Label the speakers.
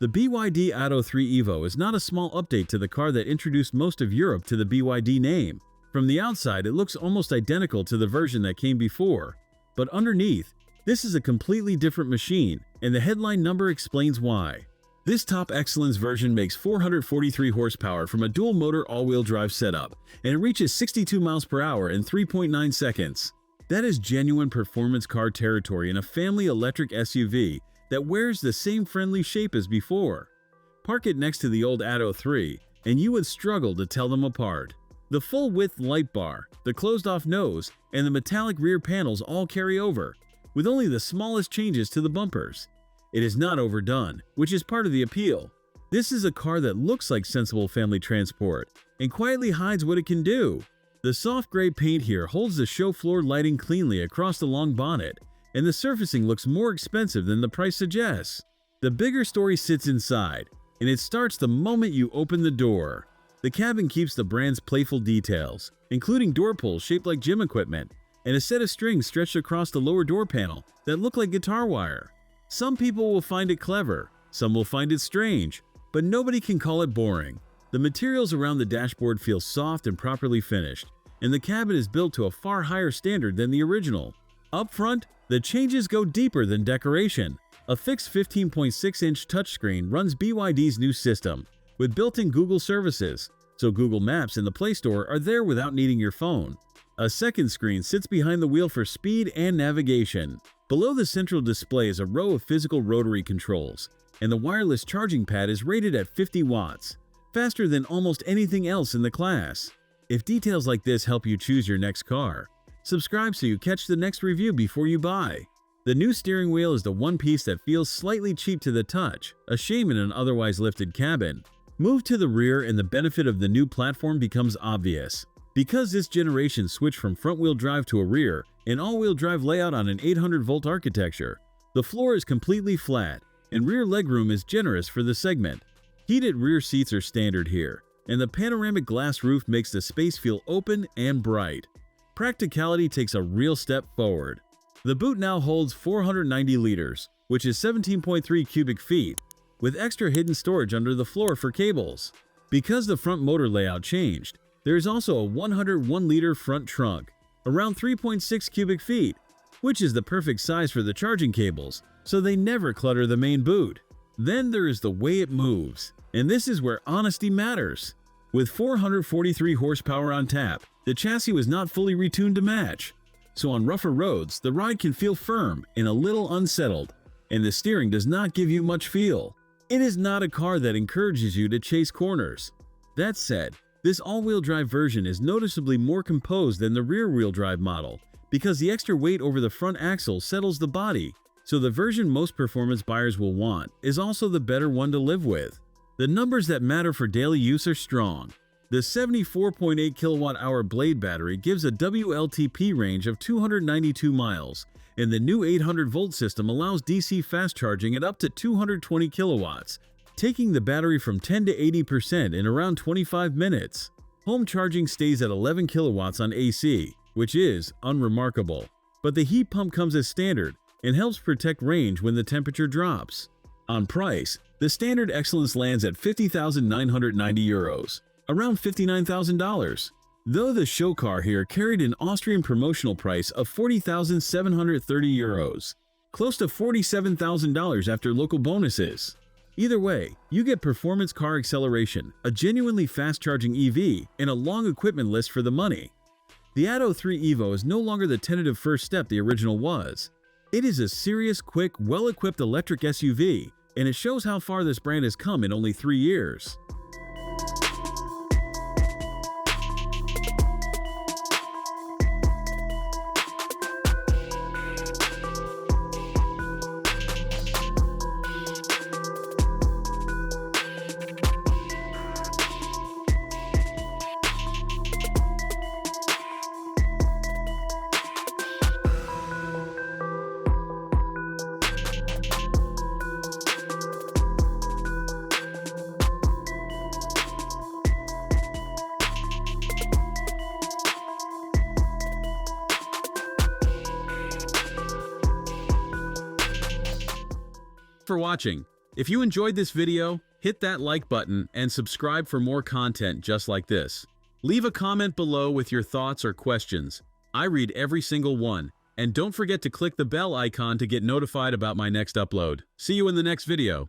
Speaker 1: The BYD Atto 3 EVO is not a small update to the car that introduced most of Europe to the BYD name. From the outside, it looks almost identical to the version that came before. But underneath, this is a completely different machine, and the headline number explains why. This top excellence version makes 443 horsepower from a dual-motor all-wheel drive setup, and it reaches 62 miles per hour in 3.9 seconds. That is genuine performance car territory in a family electric SUV that wears the same friendly shape as before. Park it next to the old Atto 3, and you would struggle to tell them apart. The full-width light bar, the closed-off nose, and the metallic rear panels all carry over, with only the smallest changes to the bumpers. It is not overdone, which is part of the appeal. This is a car that looks like sensible family transport, and quietly hides what it can do. The soft gray paint here holds the show floor lighting cleanly across the long bonnet, and the surfacing looks more expensive than the price suggests. The bigger story sits inside, and it starts the moment you open the door. The cabin keeps the brand's playful details, including door pulls shaped like gym equipment, and a set of strings stretched across the lower door panel that look like guitar wire. Some people will find it clever, some will find it strange, but nobody can call it boring. The materials around the dashboard feel soft and properly finished, and the cabin is built to a far higher standard than the original. Up front, the changes go deeper than decoration. A fixed 15.6-inch touchscreen runs BYD's new system, with built-in Google services, so Google Maps and the Play Store are there without needing your phone. A second screen sits behind the wheel for speed and navigation. Below the central display is a row of physical rotary controls, and the wireless charging pad is rated at 50 watts, faster than almost anything else in the class. If details like this help you choose your next car, subscribe so you catch the next review before you buy. The new steering wheel is the one piece that feels slightly cheap to the touch, a shame in an otherwise lifted cabin. Move to the rear and the benefit of the new platform becomes obvious. Because this generation switched from front-wheel drive to a rear and all-wheel drive layout on an 800-volt architecture, the floor is completely flat, and rear legroom is generous for the segment. Heated rear seats are standard here, and the panoramic glass roof makes the space feel open and bright. Practicality takes a real step forward. The boot now holds 490 liters, which is 17.3 cubic feet, with extra hidden storage under the floor for cables. Because the front motor layout changed, there is also a 101-liter front trunk, around 3.6 cubic feet, which is the perfect size for the charging cables, so they never clutter the main boot. Then there is the way it moves, and this is where honesty matters. With 443 horsepower on tap, the chassis was not fully retuned to match, so on rougher roads, the ride can feel firm and a little unsettled, and the steering does not give you much feel. It is not a car that encourages you to chase corners. That said, this all-wheel drive version is noticeably more composed than the rear-wheel drive model because the extra weight over the front axle settles the body, so the version most performance buyers will want is also the better one to live with. The numbers that matter for daily use are strong. The 74.8 kilowatt-hour Blade battery gives a WLTP range of 292 miles, and the new 800-volt system allows DC fast charging at up to 220 kilowatts, taking the battery from 10 to 80% in around 25 minutes. Home charging stays at 11 kilowatts on AC, which is unremarkable, but the heat pump comes as standard and helps protect range when the temperature drops. On price, the standard Excellence lands at €50,990, around $59,000. Though the show car here carried an Austrian promotional price of €40,730, close to $47,000 after local bonuses. Either way, you get performance car acceleration, a genuinely fast-charging EV, and a long equipment list for the money. The Atto 3 EVO is no longer the tentative first step the original was. It is a serious, quick, well-equipped electric SUV, and it shows how far this brand has come in only 3 years. For watching. If you enjoyed this video, hit that like button and subscribe for more content just like this. Leave a comment below with your thoughts or questions. I read every single one. And don't forget to click the bell icon to get notified about my next upload. See you in the next video.